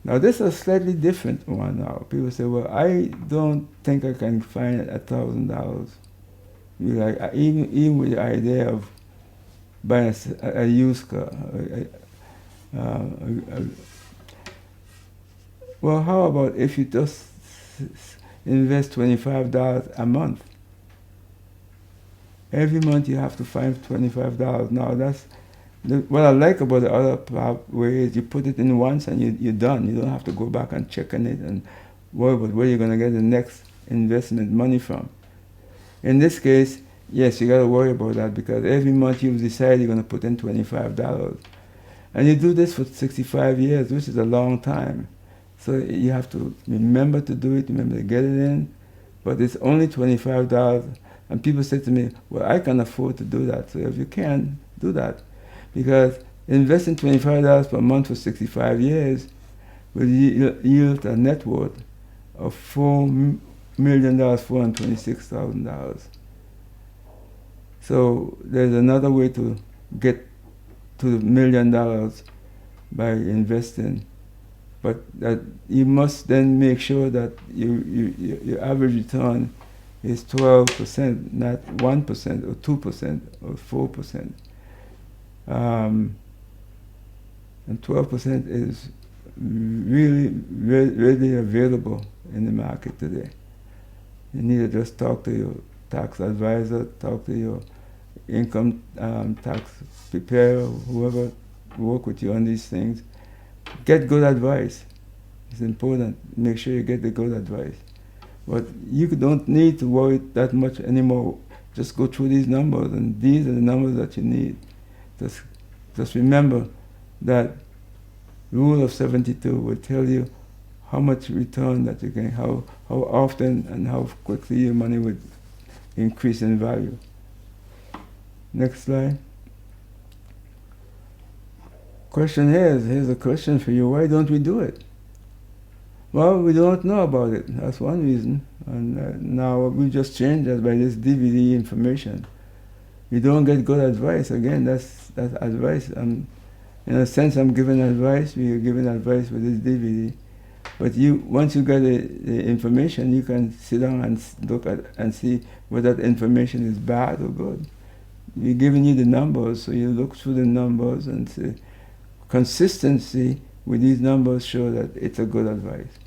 Now this is a slightly different one now. People say, well, I don't think I can find $1,000. You like even with the idea of buying a used car. Well, how about if you just invest $25 a month? Every month you have to find $25. Now that's what I like about the other way is you put it in once and you're done. You don't have to go back and check on it and worry about where you're going to get the next investment money from. In this case, yes, you got to worry about that because every month you decide you're going to put in $25. And you do this for 65 years, which is a long time. So you have to remember to do it, remember to get it in, but it's only $25. And people say to me, well, I can afford to do that. So if you can, do that. Because investing $25 per month for 65 years will yield a net worth of $4,426,000. So there's another way to get to $1 million by investing, but that you must then make sure that your average return is 12%, not 1% or 2% or 4%. And 12% is really readily available in the market today. You need to just talk to your tax advisor, talk to your income tax preparer, whoever work with you on these things. Get good advice. It's important. Make sure you get the good advice. But you don't need to worry that much anymore. Just go through these numbers, and these are the numbers that you need. Just remember that rule of 72 will tell you how much return that you can, how often and how quickly your money would increase in value. Next slide. Question here's a question for you. Why don't we do it? Well, we don't know about it. That's one reason. And now we just changed that by this DVD information. You don't get good advice. Again, that's advice. In a sense, I'm giving advice. We are giving advice with this DVD. But once you get the information, you can sit down and look at and see whether that information is bad or good. We're giving you the numbers, so you look through the numbers and see consistency with these numbers show that it's a good advice.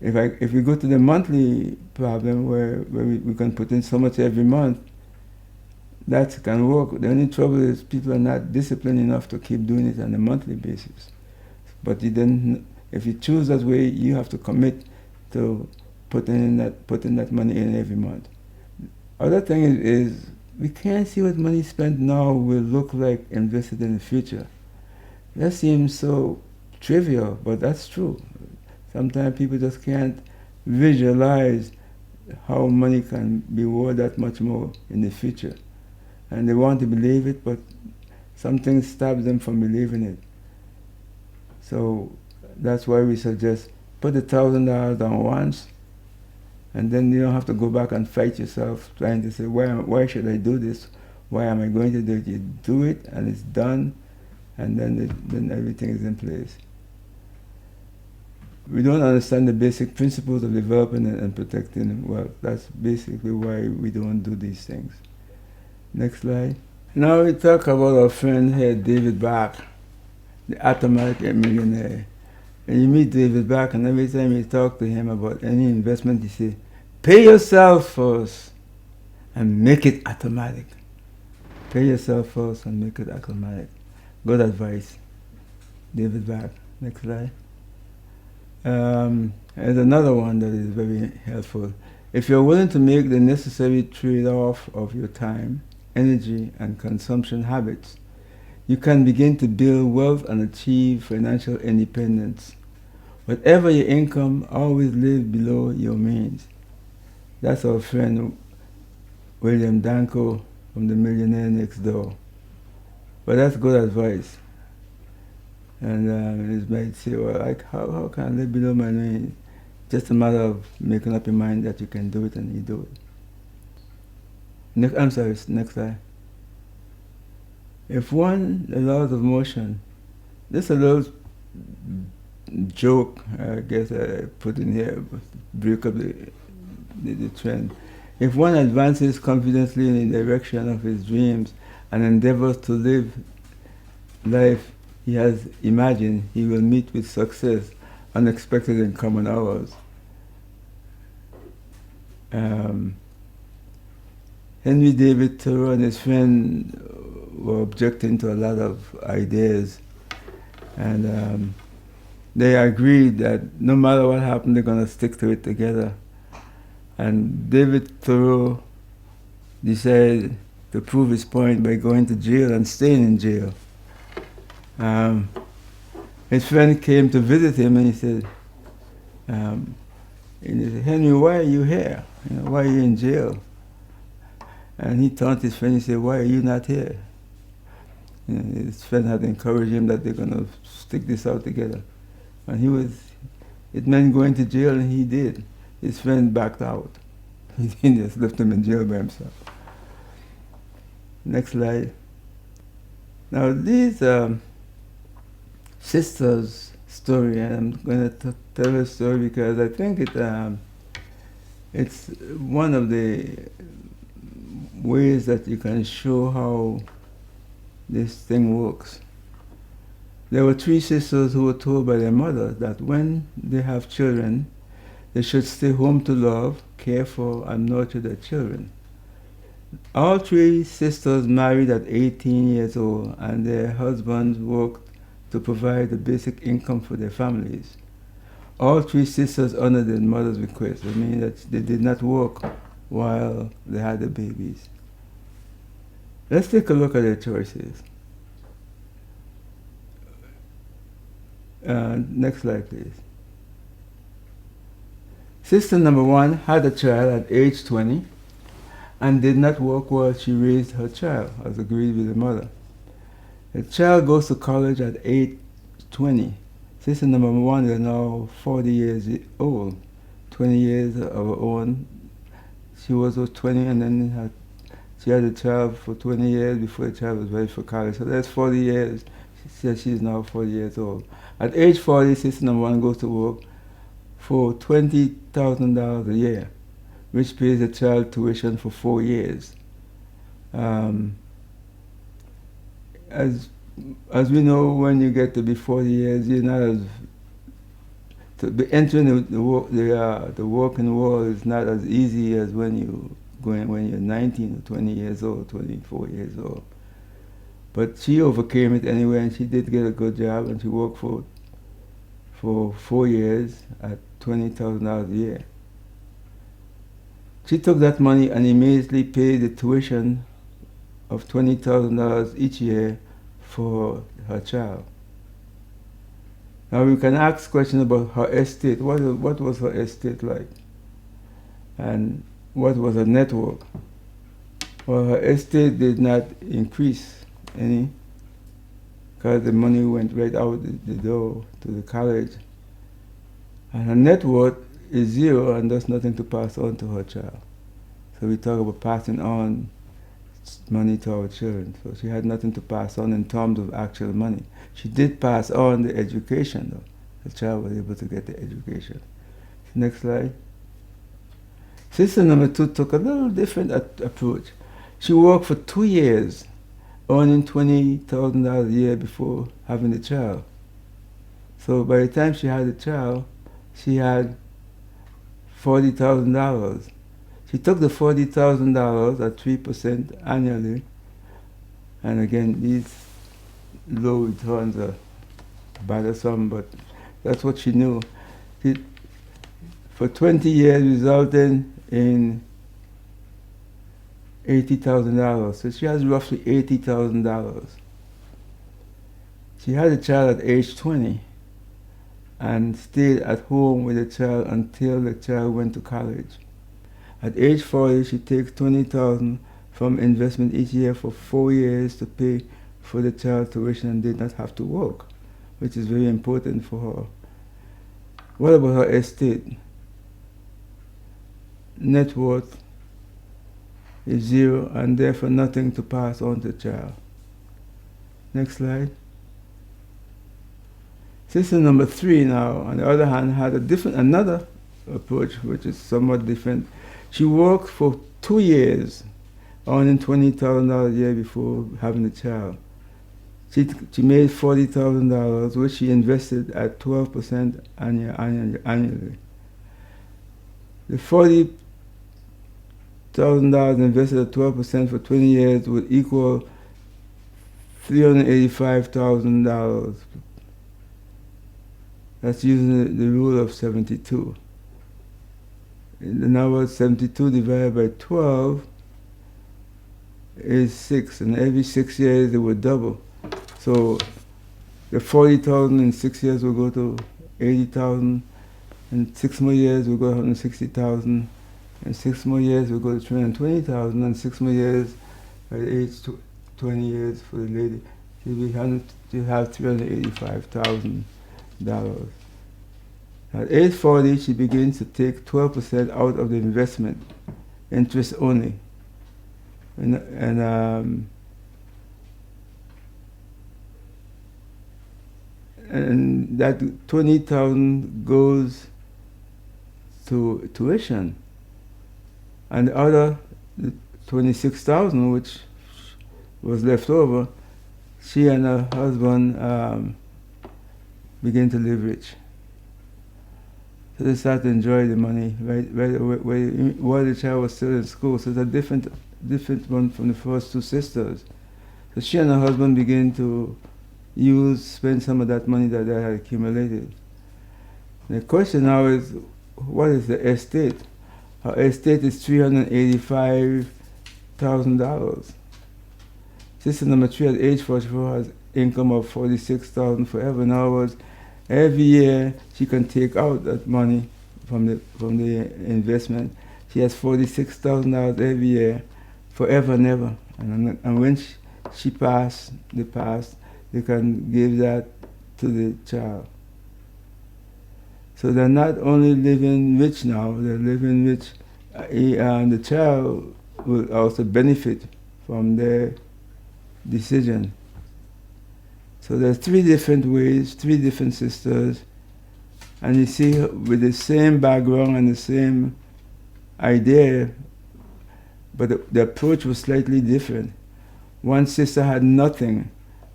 If we go to the monthly problem where we can put in so much every month, that can work. The only trouble is people are not disciplined enough to keep doing it on a monthly basis. But if you choose that way, you have to commit to putting that money in every month. Other thing is we can't see what money spent now will look like invested in the future. That seems so trivial, but that's true. Sometimes people just can't visualize how money can be worth that much more in the future. And they want to believe it, but something stops them from believing it. So that's why we suggest put $1,000 down once, and then you don't have to go back and fight yourself trying to say, why should I do this? Why am I going to do it? You do it, and it's done, and then everything is in place. We don't understand the basic principles of developing and protecting wealth. That's basically why we don't do these things. Next slide. Now we talk about our friend here, David Bach, the automatic millionaire. And you meet David Bach, and every time you talk to him about any investment, you say, pay yourself first and make it automatic. Pay yourself first and make it automatic. Good advice. David Bach. Next slide. There's another one that is very helpful. If you're willing to make the necessary trade-off of your time, energy, and consumption habits, you can begin to build wealth and achieve financial independence. Whatever your income, always live below your means. That's our friend William Danko from The Millionaire Next Door. But that's good advice. And it might say, well, how can I live below my means? Just a matter of making up your mind that you can do it, and you do it. Next slide. If one allows of motion, this allows joke, I guess I put in here, break up the trend. If one advances confidently in the direction of his dreams and endeavors to live life he has imagined, he will meet with success, unexpected and common hours. Henry David Thoreau and his friend were objecting to a lot of ideas, and they agreed that no matter what happened, they're going to stick to it together. And David Thoreau decided to prove his point by going to jail and staying in jail. His friend came to visit him, and he said, Henry, why are you here? Why are you in jail? And he turned to his friend and said, why are you not here? His friend had encouraged him that they're going to stick this out together. And it meant going to jail, and he did. His friend backed out. He just left him in jail by himself. Next slide. Now these sisters' story, and I'm going to tell a story because I think it's one of the ways that you can show how this thing works. There were 3 sisters who were told by their mothers that when they have children, they should stay home to love, care for, and nurture their children. All 3 sisters married at 18 years old, and their husbands worked to provide the basic income for their families. All 3 sisters honored their mother's request. I mean that they did not work while they had the babies. Let's take a look at their choices. Next slide, please. Sister number 1 had a child at age 20 and did not work while she raised her child, as agreed with the mother. The child goes to college at age 20. Sister number 1 is now 40 years old, 20 years of her own. She was 20, and then she had a child for 20 years before the child was ready for college. So that's 40 years. She said she's now 40 years old. At age 40, sister number 1 goes to work for $20,000 a year, which pays the child tuition for 4 years. As we know, when you get to be 40 years, you're not as to be entering the working world is not as easy as when you're 19 or 20 years old, 24 years old. But she overcame it anyway, and she did get a good job, and she worked for 4 years at $20,000 a year. She took that money and immediately paid the tuition of $20,000 each year for her child. Now we can ask questions about her estate. What was her estate like? And what was her network? Well, her estate did not increase any, because the money went right out the door to the college. And her net worth is 0, and there's nothing to pass on to her child. So we talk about passing on money to our children. So she had nothing to pass on in terms of actual money. She did pass on the education, though. The child was able to get the education. Next slide. Sister number 2 took a little different approach. She worked for 2 years, earning $20,000 a year before having the child. So by the time she had the child, she had $40,000. She took the $40,000 at 3% annually, and again, these low returns are bothersome, but that's what she knew. For 20 years, resulting in $80,000. So she has roughly $80,000. She had a child at age 20 and stayed at home with the child until the child went to college. At age 40, she takes $20,000 from investment each year for 4 years to pay for the child's tuition and did not have to work, which is very important for her. What about her estate? Net worth is 0 and therefore nothing to pass on to the child. Next slide. Sister number 3 now, on the other hand, had another approach, which is somewhat different. She worked for 2 years, earning $20,000 a year before having a child. She made $40,000, which she invested at 12% annually. The $40,000 invested at 12% for 20 years would equal $385,000. That's using the rule of 72. In other words, 72 divided by 12 is 6, and every 6 years it would double. So the 40,000 in 6 years will go to 80,000, and 6 more years will go to 160,000, and 6 more years will go to 320,000, and 6 more years by the age 20 years for the lady. She'll have $385,000. At age 40, she begins to take 12% out of the investment, interest only. And that 20,000 goes to tuition, and the other 26,000, which was left over, she and her husband began to live rich. So they started to enjoy the money right away while the child was still in school. So it's a different one from the first 2 sisters. So she and her husband began to spend some of that money that they had accumulated. The question now is, what is the estate? Her estate is $385,000. Sister number 3 at age 44 has income of $46,000 forever. In other words, every year she can take out that money from the investment. She has $46,000 every year, forever and ever. And when she passed, they can give that to the child. So they're not only living rich now, they're living rich. The child will also benefit from their decision. So there's 3 different ways, 3 different sisters, and you see with the same background and the same idea, but the approach was slightly different. One sister had nothing.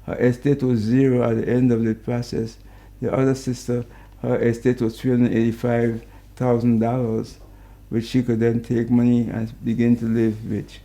Her estate was 0 at the end of the process. The other sister, her estate was $385,000, which she could then take money and begin to live rich.